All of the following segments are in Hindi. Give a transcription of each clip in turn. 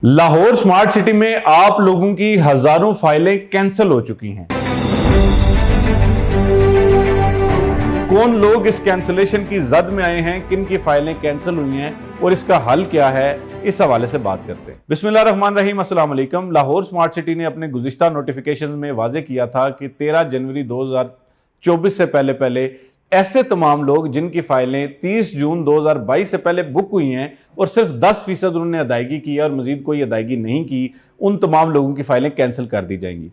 लाहौर स्मार्ट सिटी में आप लोगों की हजारों फाइलें कैंसिल हो चुकी हैं। कौन लोग इस कैंसिलेशन की जद में आए हैं, किन की फाइलें कैंसिल हुई हैं और इसका हल क्या है, इस हवाले से बात करते हैं। बिस्मिल्लाहिर्रहमानिर्रहीम, अस्सलाम वालेकुम। लाहौर स्मार्ट सिटी ने अपने गुज़िश्ता नोटिफिकेशन में वाजे किया था कि 13 जनवरी 2024 से पहले ऐसे तमाम लोग जिनकी फाइलें 30 जून 2022 से पहले बुक हुई हैं और सिर्फ 10% उन्होंने अदायगी की है और मजीद कोई अदायगी नहीं की, उन तमाम लोगों की फाइलें कैंसिल कर दी जाएंगी।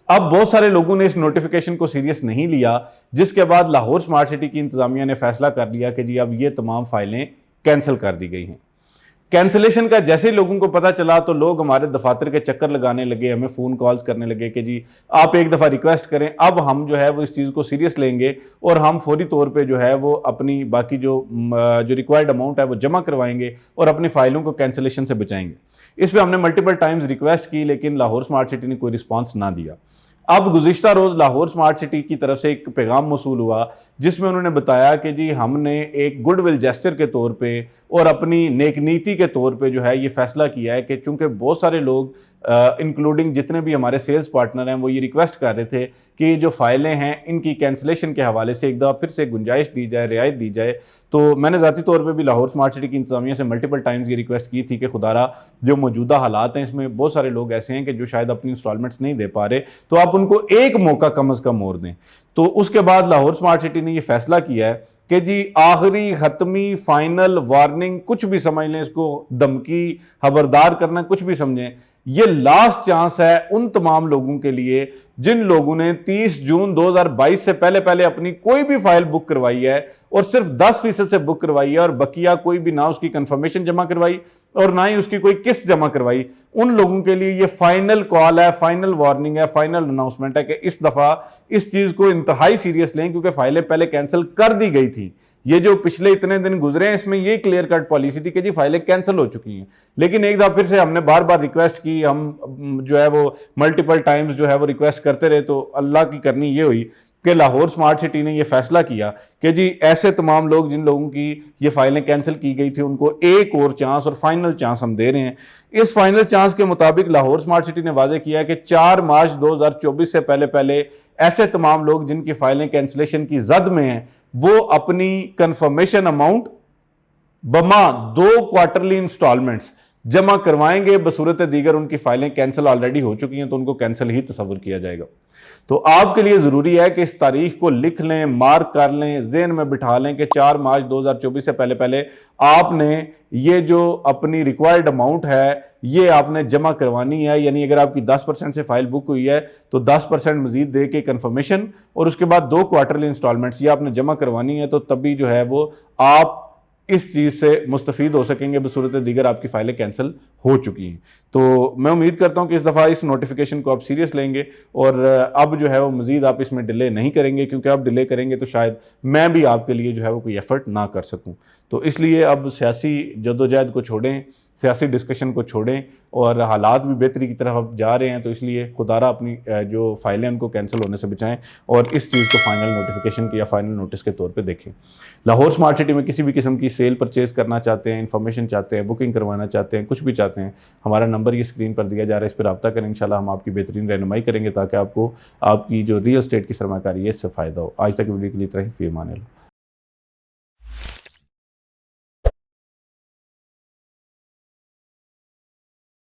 अब बहुत सारे लोगों ने इस नोटिफिकेशन को सीरियस नहीं लिया, जिसके बाद लाहौर स्मार्ट सिटी की इंतजामिया ने फैसला कर लिया कि जी अब ये तमाम फाइलें कैंसिल कर दी गई हैं। कैंसिलेशन का जैसे ही लोगों को पता चला तो लोग हमारे दफातर के चक्कर लगाने लगे, हमें फ़ोन कॉल्स करने लगे कि जी आप एक दफ़ा रिक्वेस्ट करें, अब हम जो है वो इस चीज़ को सीरियस लेंगे और हम फौरी तौर पे जो है वो अपनी बाकी जो रिक्वायर्ड अमाउंट है वो जमा करवाएंगे और अपनी फाइलों को कैंसिलेशन से बचाएंगे। इस पर हमने मल्टीपल टाइम्स रिक्वेस्ट की, लेकिन लाहौर स्मार्ट सिटी ने कोई रिस्पॉन्स ना दिया। अब गुज़िश्ता रोज़ लाहौर स्मार्ट सिटी की तरफ से एक पैगाम मौसूल हुआ, जिसमें उन्होंने बताया कि जी हमने एक गुडविल जेस्चर के तौर पे और अपनी नेक नीति के तौर पे जो है ये फैसला किया है कि चूंकि बहुत सारे लोग इंक्लूडिंग जितने भी हमारे सेल्स पार्टनर हैं वो ये रिक्वेस्ट कर रहे थे कि जो फाइलें हैं इनकी कैंसिलेशन के हवाले से एक दफ़ा फिर से गुंजाइश दी जाए, रियायत दी जाए। तो मैंने ज़ाती तौर पे भी लाहौर स्मार्ट सिटी की इंतजामिया से मल्टीपल टाइम्स ये रिक्वेस्ट की थी कि खुदारा जो मौजूदा हालात हैं इसमें बहुत सारे लोग ऐसे हैं कि जो शायद अपनी इंस्टॉलमेंट्स नहीं दे पा रहे, तो आप उनको एक मौका कम अज़ कम और दें। तो उसके बाद लाहौर स्मार्ट सिटी ने यह फैसला किया है कि जी आखिरी खत्मी फाइनल वार्निंग कुछ भी समझ लें, इसको धमकी खबरदार करना कुछ भी समझें, ये लास्ट चांस है उन तमाम लोगों के लिए जिन लोगों ने 30 जून 2022 से पहले अपनी कोई भी फाइल बुक करवाई है और सिर्फ 10% से बुक करवाई है और बकिया कोई भी ना उसकी कंफर्मेशन जमा करवाई और ना ही उसकी कोई किस्त जमा करवाई। उन लोगों के लिए ये फाइनल कॉल है, फाइनल वार्निंग है, फाइनल अनाउंसमेंट है कि इस दफा इस चीज को इंतहाई सीरियस लें, क्योंकि फाइलें पहले कैंसिल कर दी गई थी। ये जो पिछले इतने दिन गुजरे हैं इसमें ये क्लियर कट पॉलिसी थी कि जी फाइलें कैंसिल हो चुकी हैं, लेकिन एक दफा फिर से हमने बार बार रिक्वेस्ट की, हम जो है वो मल्टीपल टाइम्स जो है वो रिक्वेस्ट करते रहे, तो अल्लाह की करनी ये हुई कि लाहौर स्मार्ट सिटी ने यह फैसला किया कि जी ऐसे तमाम लोग जिन लोगों की ये फाइलें कैंसिल की गई थी उनको एक और चांस और फाइनल चांस हम दे रहे हैं। इस फाइनल चांस के मुताबिक लाहौर स्मार्ट सिटी ने वाजे किया कि 4 मार्च 2024 से पहले ऐसे तमाम लोग जिनकी फाइलें कैंसिलेशन की जद में हैं वो अपनी कंफर्मेशन अमाउंट बमा 2 क्वार्टरली इंस्टॉलमेंट्स जमा करवाएंगे। बसूरत दीगर उनकी फाइलें कैंसिल ऑलरेडी हो चुकी हैं तो उनको कैंसिल ही तस्वर किया जाएगा। तो आपके लिए ज़रूरी है कि इस तारीख को लिख लें, मार्क कर लें, ज़हन में बिठा लें कि 4 मार्च 2024 से पहले आपने ये जो अपनी रिक्वायर्ड अमाउंट है ये आपने जमा करवानी है। यानी अगर आपकी 10% से फाइल बुक हुई है तो 10% मजीद दे के कन्फर्मेशन और उसके बाद 2 क्वार्टरली इंस्टॉलमेंट्स ये आपने जमा करवानी है, तो तभी जो है वो आप इस चीज़ से मुस्तफ़ीद हो सकेंगे। बसूरत दीगर आपकी फाइलें कैंसिल हो चुकी हैं। तो मैं उम्मीद करता हूं कि इस दफ़ा इस नोटिफिकेशन को आप सीरियस लेंगे और अब जो है वो मज़ीद आप इसमें डिले नहीं करेंगे, क्योंकि आप डिले करेंगे तो शायद मैं भी आपके लिए जो है वो कोई एफर्ट ना कर सकूं। तो इसलिए अब सियासी जद्दोजहद को छोड़ें, सियासी डिस्कशन को छोड़ें और हालात भी बेहतरी की तरफ अब जा रहे हैं, तो इसलिए खुदारा अपनी जो फाइलें उनको कैंसिल होने से बचाएं और इस चीज़ को फाइनल नोटिफिकेशन की या फाइनल नोटिस के तौर पे देखें। लाहौर स्मार्ट सिटी में किसी भी किस्म की सेल परचेज़ करना चाहते हैं, इन्फॉर्मेशन चाहते हैं, बुकिंग करवाना चाहते हैं, कुछ भी चाहते हैं, हमारा नंबर ये स्क्रीन पर दिया जा रहा है, इस पर रब्ता करें। इंशाल्लाह हम आपकी बेहतरीन रहनुमाई करेंगे ताकि आपको आपकी जो रियल एस्टेट की सरमाकारी है इससे फ़ायदा हो। आज तक वीडियो के लिए इतना ही। फ़ी अमान अल्लाह।